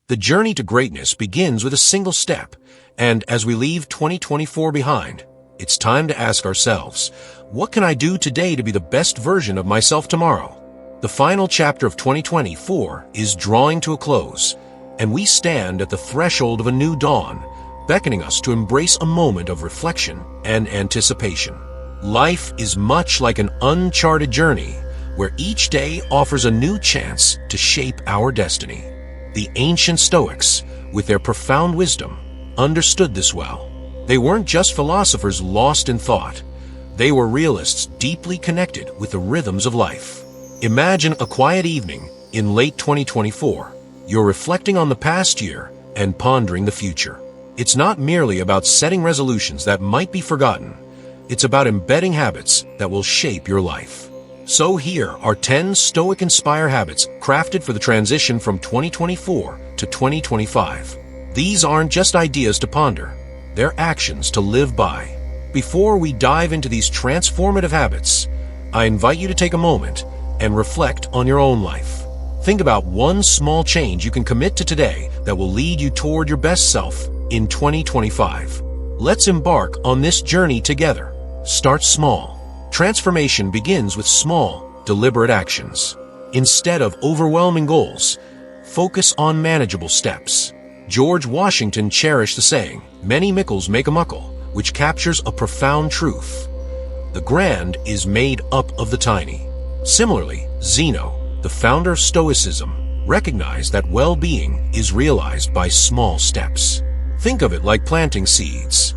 The journey to greatness begins with a single step, and as we leave 2024 behind, it's time to ask ourselves, what can I do today to be the best version of myself tomorrow? The final chapter of 2024 is drawing to a close, and we stand at the threshold of a new dawn, beckoning us to embrace a moment of reflection and anticipation. Life is much like an uncharted journey, where each day offers a new chance to shape our destiny. The ancient Stoics, with their profound wisdom, understood this well. They weren't just philosophers lost in thought. They were realists deeply connected with the rhythms of life. Imagine a quiet evening in late 2024. You're reflecting on the past year and pondering the future. It's not merely about setting resolutions that might be forgotten. It's about embedding habits that will shape your life. So here are 10 Stoic-inspired habits crafted for the transition from 2024 to 2025. These aren't just ideas to ponder. They're actions to live by. Before we dive into these transformative habits, I invite you to take a moment and reflect on your own life. Think about one small change you can commit to today that will lead you toward your best self in 2025. Let's embark on this journey together. Start small. Transformation begins with small, deliberate actions. Instead of overwhelming goals, focus on manageable steps. George Washington cherished the saying, "Many mickles make a muckle," which captures a profound truth. The grand is made up of the tiny. Similarly, Zeno, the founder of Stoicism, recognized that well-being is realized by small steps. Think of it like planting seeds.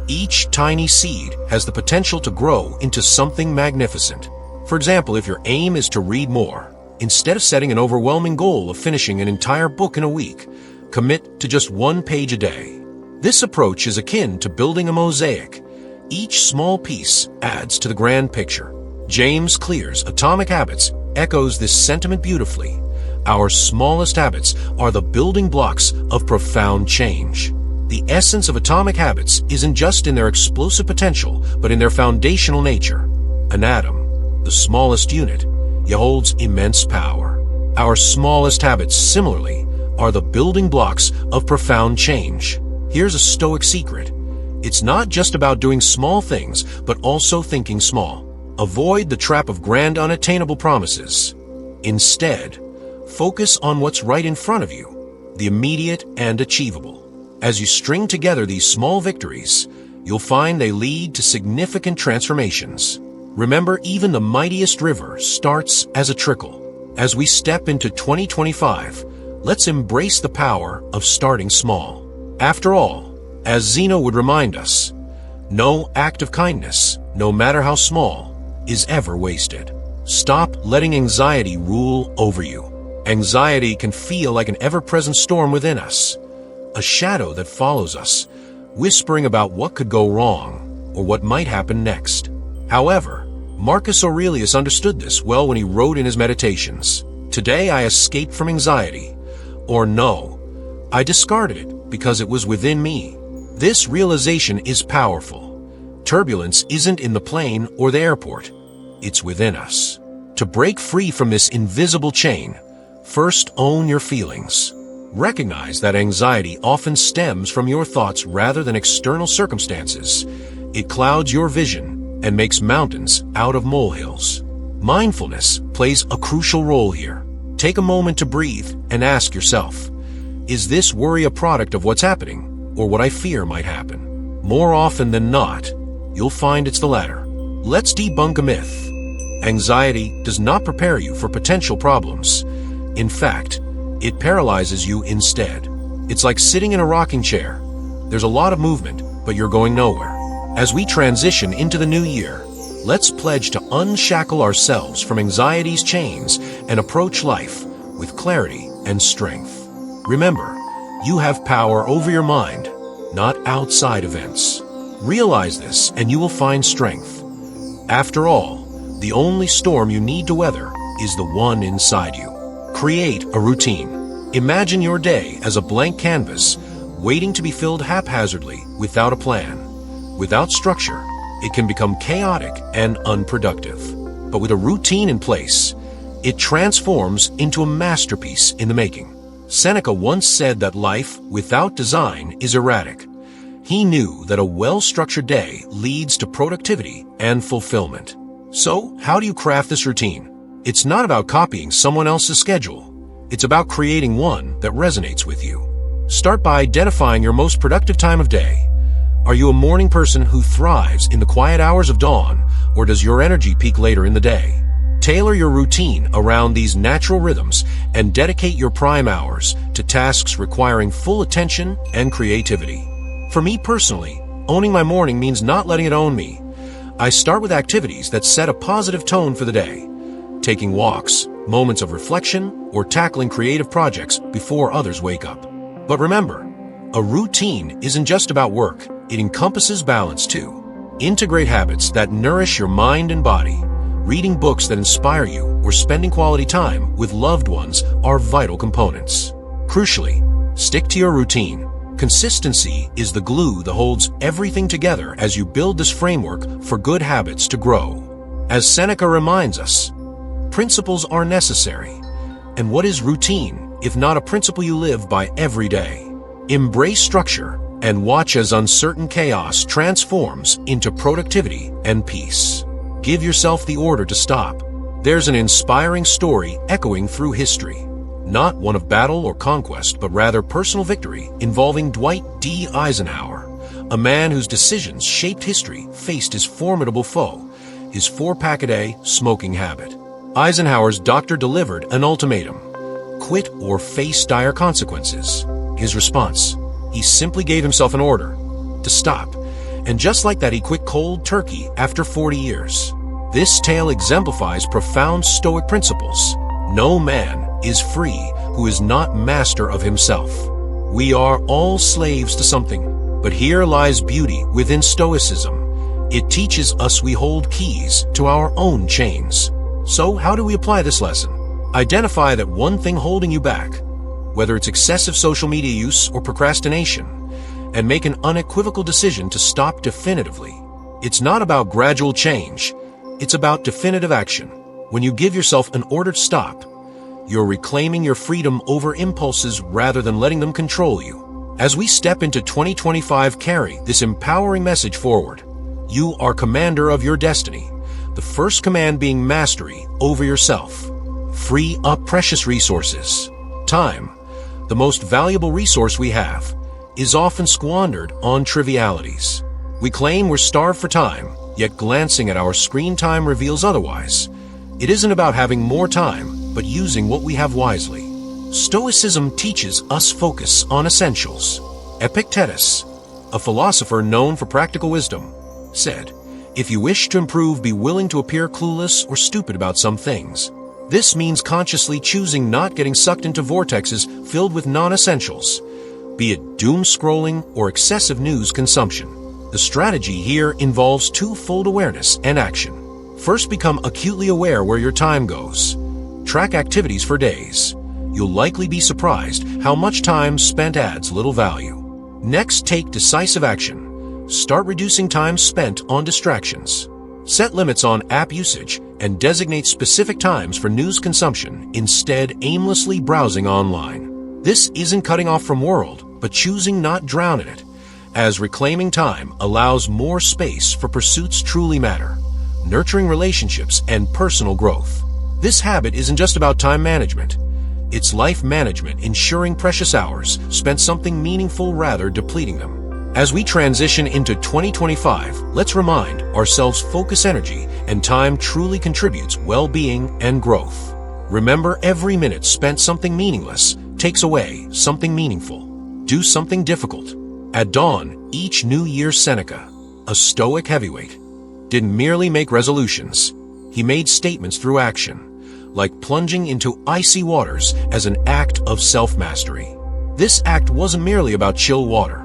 Each tiny seed has the potential to grow into something magnificent. For example, if your aim is to read more, instead of setting an overwhelming goal of finishing an entire book in a week, commit to just 1 page a day. This approach is akin to building a mosaic. Each small piece adds to the grand picture. James Clear's Atomic Habits echoes this sentiment beautifully. Our smallest habits are the building blocks of profound change. The essence of atomic habits isn't just in their explosive potential, but in their foundational nature. An atom, the smallest unit, yet holds immense power. Our smallest habits, similarly, are the building blocks of profound change. Here's a Stoic secret. It's not just about doing small things, but also thinking small. Avoid the trap of grand unattainable promises. Instead, focus on what's right in front of you, the immediate and achievable. As you string together these small victories, you'll find they lead to significant transformations. Remember, even the mightiest river starts as a trickle. As we step into 2025, let's embrace the power of starting small. After all, as Zeno would remind us, no act of kindness, no matter how small, is ever wasted. Stop letting anxiety rule over you. Anxiety can feel like an ever-present storm within us, a shadow that follows us, whispering about what could go wrong or what might happen next. However, Marcus Aurelius understood this well when he wrote in his Meditations, "Today I escaped from anxiety," or "No, I discarded it because it was within me." This realization is powerful. Turbulence isn't in the plane or the airport, it's within us. To break free from this invisible chain, first own your feelings. Recognize that anxiety often stems from your thoughts rather than external circumstances. It clouds your vision and makes mountains out of molehills. Mindfulness plays a crucial role here. Take a moment to breathe and ask yourself, is this worry a product of what's happening or what I fear might happen? More often than not, you'll find it's the latter. Let's debunk a myth. Anxiety does not prepare you for potential problems. In fact, it paralyzes you instead. It's like sitting in a rocking chair. There's a lot of movement, but you're going nowhere. As we transition into the new year, let's pledge to unshackle ourselves from anxiety's chains and approach life with clarity and strength. Remember, you have power over your mind, not outside events. Realize this and you will find strength. After all, the only storm you need to weather is the one inside you. Create a routine. Imagine your day as a blank canvas, waiting to be filled haphazardly without a plan. Without structure, it can become chaotic and unproductive. But with a routine in place, it transforms into a masterpiece in the making. Seneca once said that life without design is erratic. He knew that a well-structured day leads to productivity and fulfillment. So, how do you craft this routine? It's not about copying someone else's schedule. It's about creating one that resonates with you. Start by identifying your most productive time of day. Are you a morning person who thrives in the quiet hours of dawn, or does your energy peak later in the day? Tailor your routine around these natural rhythms and dedicate your prime hours to tasks requiring full attention and creativity. For me personally, owning my morning means not letting it own me. I start with activities that set a positive tone for the day. Taking walks, moments of reflection, or tackling creative projects before others wake up. But remember, a routine isn't just about work, it encompasses balance too. Integrate habits that nourish your mind and body. Reading books that inspire you or spending quality time with loved ones are vital components. Crucially, stick to your routine. Consistency is the glue that holds everything together as you build this framework for good habits to grow. As Seneca reminds us, principles are necessary. And what is routine if not a principle you live by every day? Embrace structure and watch as uncertain chaos transforms into productivity and peace. Give yourself the order to stop. There's an inspiring story echoing through history. Not one of battle or conquest, but rather personal victory involving Dwight D. Eisenhower, a man whose decisions shaped history, faced his formidable foe, his 4-pack-a-day smoking habit. Eisenhower's doctor delivered an ultimatum: quit or face dire consequences. His response: he simply gave himself an order to stop. And just like that, he quit cold turkey after 40 years. This tale exemplifies profound Stoic principles. No man is free who is not master of himself. We are all slaves to something, but here lies beauty within Stoicism. It teaches us we hold keys to our own chains. So how do we apply this lesson? Identify that one thing holding you back, whether it's excessive social media use or procrastination, and make an unequivocal decision to stop definitively. It's not about gradual change. It's about definitive action. When you give yourself an order to stop, you're reclaiming your freedom over impulses rather than letting them control you. As we step into 2025, carry this empowering message forward. You are commander of your destiny, the first command being mastery over yourself. Free up precious resources. Time, the most valuable resource we have, is often squandered on trivialities. We claim we're starved for time, yet glancing at our screen time reveals otherwise. It isn't about having more time, but using what we have wisely. Stoicism teaches us focus on essentials. Epictetus, a philosopher known for practical wisdom, said, "If you wish to improve, be willing to appear clueless or stupid about some things." This means consciously choosing not getting sucked into vortexes filled with non-essentials, be it doom scrolling or excessive news consumption. The strategy here involves twofold awareness and action. First, become acutely aware where your time goes. Track activities for days. You'll likely be surprised how much time spent adds little value. Next, take decisive action. Start reducing time spent on distractions. Set limits on app usage and designate specific times for news consumption, instead aimlessly browsing online. This isn't cutting off from world, but choosing not drown in it, as reclaiming time allows more space for pursuits truly matter, nurturing relationships and personal growth. This habit isn't just about time management. It's life management, ensuring precious hours spent something meaningful rather depleting them. As we transition into 2025, let's remind ourselves focus, energy, and time truly contributes well-being and growth. Remember, every minute spent something meaningless takes away something meaningful. Do something difficult. At dawn, each New Year, Seneca, a Stoic heavyweight, didn't merely make resolutions. He made statements through action, like plunging into icy waters as an act of self-mastery. This act wasn't merely about chill water.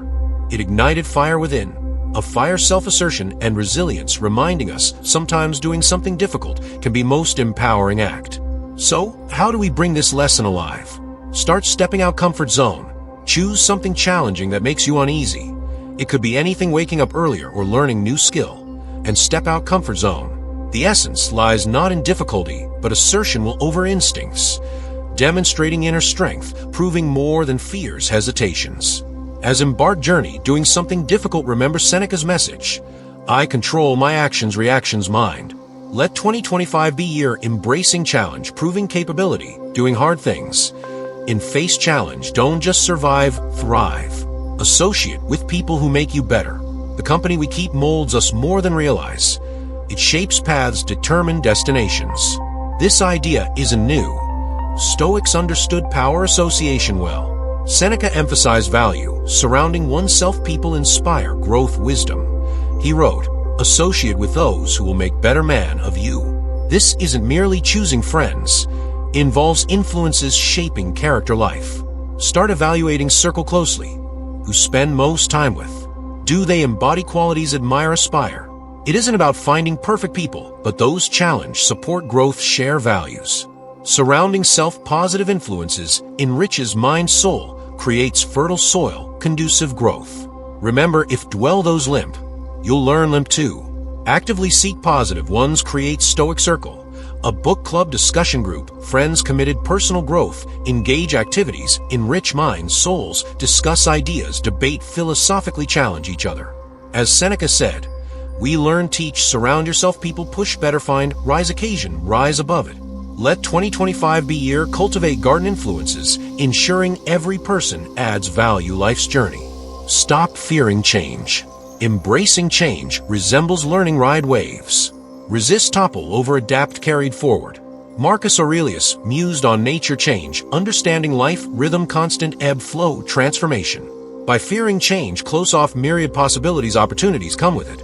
It ignited fire within, a fire self-assertion and resilience, reminding us sometimes doing something difficult can be most empowering act. So, how do we bring this lesson alive? Start stepping out comfort zone. Choose something challenging that makes you uneasy. It could be anything, waking up earlier or learning new skill. And step out comfort zone. The essence lies not in difficulty, but assertion will over instincts. demonstrating inner strength, proving more than fears hesitations. As embarked journey, doing something difficult, remember Seneca's message. I control my actions, reactions, mind. Let 2025 be year embracing challenge, proving capability, doing hard things. In face challenge, don't just survive, thrive. Associate with people who make you better. The company we keep molds us more than realize. It shapes paths, determine destinations. This idea isn't new. Stoics understood power association well. Seneca emphasized value, surrounding oneself people inspire growth, wisdom. He wrote, associate with those who will make better man of you. This isn't merely choosing friends. It involves influences shaping character life. Start evaluating circle closely. Who spend most time with? Do they embody qualities admire, aspire? It isn't about finding perfect people, but those challenge, support growth, share values. Surrounding self-positive influences enriches mind, soul, creates fertile soil, conducive growth. Remember, if dwell those limp, you'll learn limp too. Actively seek positive ones, create Stoic Circle, a book club, discussion group, friends committed personal growth, engage activities, enrich minds, souls, discuss ideas, debate, philosophically challenge each other. As Seneca said, we learn, teach, surround yourself people, push better, find, rise occasion, rise above it. Let 2025 be year cultivate garden influences, ensuring every person adds value life's journey. Stop fearing change. Embracing change resembles learning ride waves. Resist, topple over, adapt, carried forward. Marcus Aurelius mused on nature change, understanding life, rhythm, constant ebb, flow, transformation. By fearing change, close off myriad possibilities, opportunities come with it.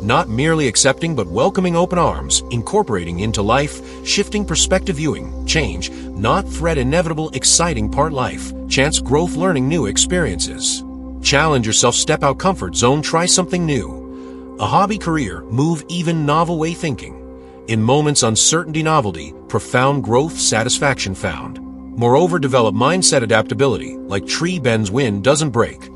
Not merely accepting but welcoming open arms, incorporating into life, shifting perspective, viewing change, not threat, inevitable, exciting part life, chance, growth, learning new experiences. Challenge yourself, step out comfort zone, try something new. A hobby, career, move, even novel way thinking. In moments uncertainty, novelty, profound growth, satisfaction found. Moreover, develop mindset adaptability, like tree bends, wind doesn't break.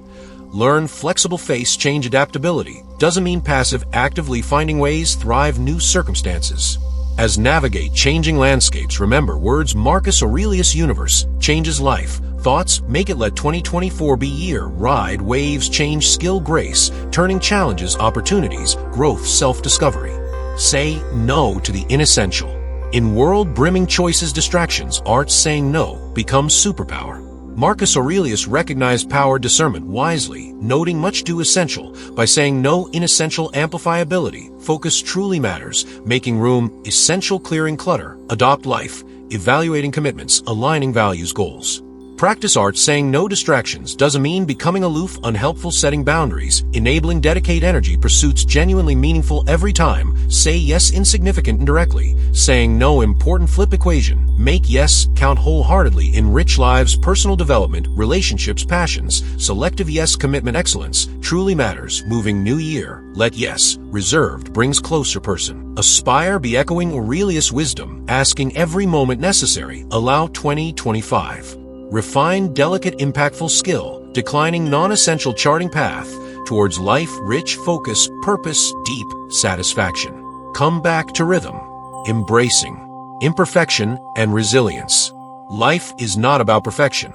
Learn flexible face change, adaptability doesn't mean passive, actively finding ways, thrive new circumstances. As navigate changing landscapes, remember words Marcus Aurelius, universe changes life. Thoughts, make it, let 2024 be year, ride waves, change, skill, grace, turning challenges, opportunities, growth, self-discovery. Say no to the inessential. In world brimming choices, distractions, art saying no becomes superpower. Marcus Aurelius recognized power, discernment wisely, noting much do essential. By saying no, inessential, amplify ability, focus truly matters, making room, essential, clearing clutter, adopt life, evaluating commitments, aligning values, goals. Practice art saying no, distractions doesn't mean becoming aloof, unhelpful, setting boundaries, enabling, dedicate energy, pursuits genuinely meaningful every time, say yes, insignificant indirectly, saying no, important, flip equation, make yes, count wholeheartedly, enrich lives, personal development, relationships, passions, selective yes, commitment, excellence, truly matters, moving new year, let yes, reserved, brings closer person, aspire, be echoing Aurelius wisdom, asking every moment necessary, allow 2025. Refine, delicate, impactful skill, declining non-essential, charting path towards life, rich, focus, purpose, deep satisfaction. Come back to rhythm, embracing imperfection and resilience. Life is not about perfection,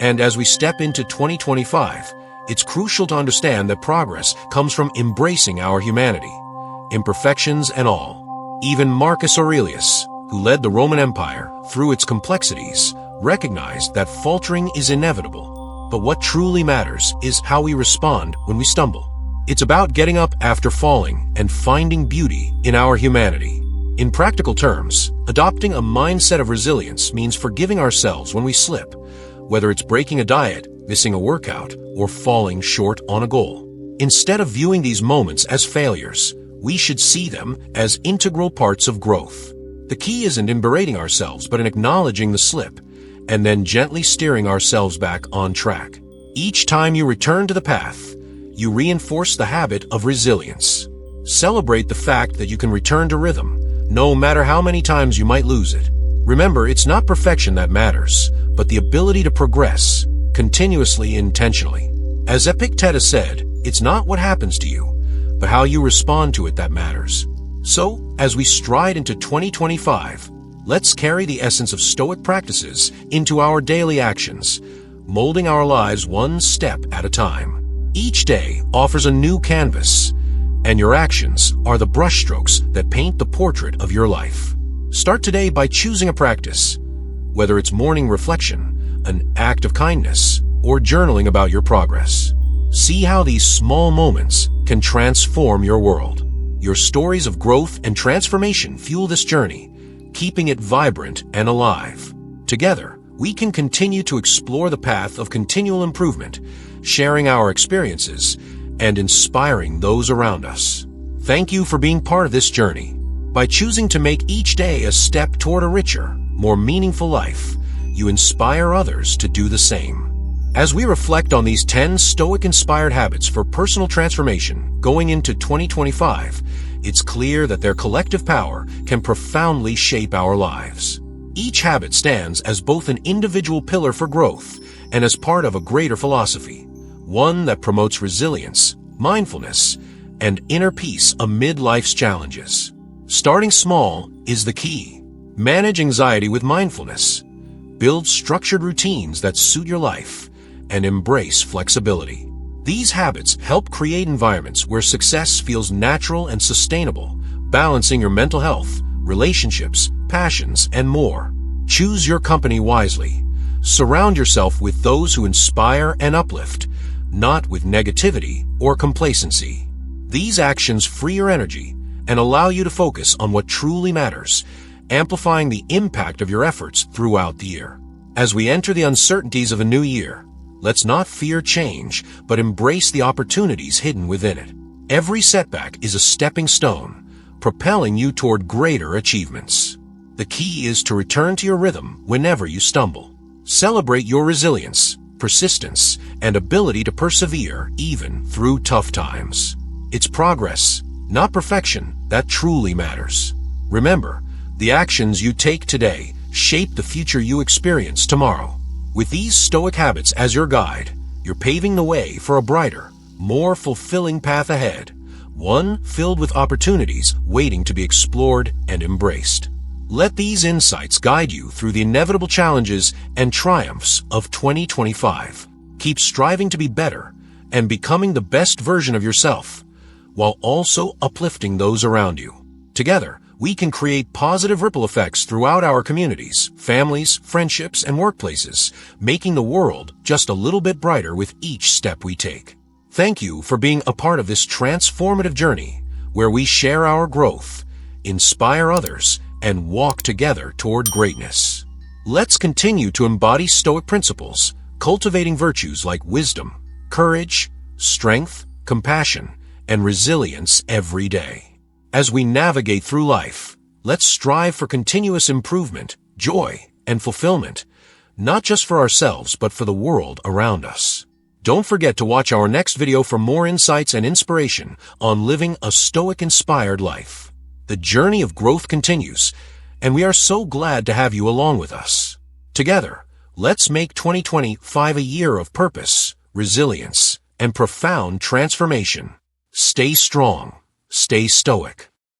and as we step into 2025, it's crucial to understand that progress comes from embracing our humanity, imperfections and all. Even Marcus Aurelius, who led the Roman Empire through its complexities, recognized that faltering is inevitable. But what truly matters is how we respond when we stumble. It's about getting up after falling and finding beauty in our humanity. In practical terms, adopting a mindset of resilience means forgiving ourselves when we slip, whether it's breaking a diet, missing a workout, or falling short on a goal. Instead of viewing these moments as failures, we should see them as integral parts of growth. The key isn't in berating ourselves, but in acknowledging the slip, and then gently steering ourselves back on track. Each time you return to the path, you reinforce the habit of resilience. Celebrate the fact that you can return to rhythm, no matter how many times you might lose it. Remember, it's not perfection that matters, but the ability to progress, continuously, intentionally. As Epictetus said, it's not what happens to you, but how you respond to it that matters. So, as we stride into 2025, let's carry the essence of Stoic practices into our daily actions, molding our lives one step at a time. Each day offers a new canvas, and your actions are the brushstrokes that paint the portrait of your life. Start today by choosing a practice, whether it's morning reflection, an act of kindness, or journaling about your progress. See how these small moments can transform your world. Your stories of growth and transformation fuel this journey, keeping it vibrant and alive. Together, we can continue to explore the path of continual improvement, sharing our experiences and inspiring those around us. Thank you for being part of this journey. By choosing to make each day a step toward a richer, more meaningful life, you inspire others to do the same. As we reflect on these 10 Stoic-inspired habits for personal transformation going into 2025, it's clear that their collective power can profoundly shape our lives. Each habit stands as both an individual pillar for growth and as part of a greater philosophy, one that promotes resilience, mindfulness, and inner peace amid life's challenges. Starting small is the key. Manage anxiety with mindfulness. Build structured routines that suit your life, and embrace flexibility. These habits help create environments where success feels natural and sustainable, balancing your mental health, relationships, passions, and more. Choose your company wisely. Surround yourself with those who inspire and uplift, not with negativity or complacency. These actions free your energy and allow you to focus on what truly matters, amplifying the impact of your efforts throughout the year. As we enter the uncertainties of a new year, let's not fear change, but embrace the opportunities hidden within it. Every setback is a stepping stone, propelling you toward greater achievements. The key is to return to your rhythm whenever you stumble. Celebrate your resilience, persistence, and ability to persevere even through tough times. It's progress, not perfection, that truly matters. Remember, the actions you take today shape the future you experience tomorrow. With these Stoic habits as your guide, you're paving the way for a brighter, more fulfilling path ahead, one filled with opportunities waiting to be explored and embraced. Let these insights guide you through the inevitable challenges and triumphs of 2025. Keep striving to be better and becoming the best version of yourself, while also uplifting those around you. Together, we can create positive ripple effects throughout our communities, families, friendships, and workplaces, making the world just a little bit brighter with each step we take. Thank you for being a part of this transformative journey, where we share our growth, inspire others, and walk together toward greatness. Let's continue to embody Stoic principles, cultivating virtues like wisdom, courage, strength, compassion, and resilience every day. As we navigate through life, let's strive for continuous improvement, joy, and fulfillment, not just for ourselves but for the world around us. Don't forget to watch our next video for more insights and inspiration on living a Stoic-inspired life. The journey of growth continues, and we are so glad to have you along with us. Together, let's make 2025 a year of purpose, resilience, and profound transformation. Stay strong. Stay stoic.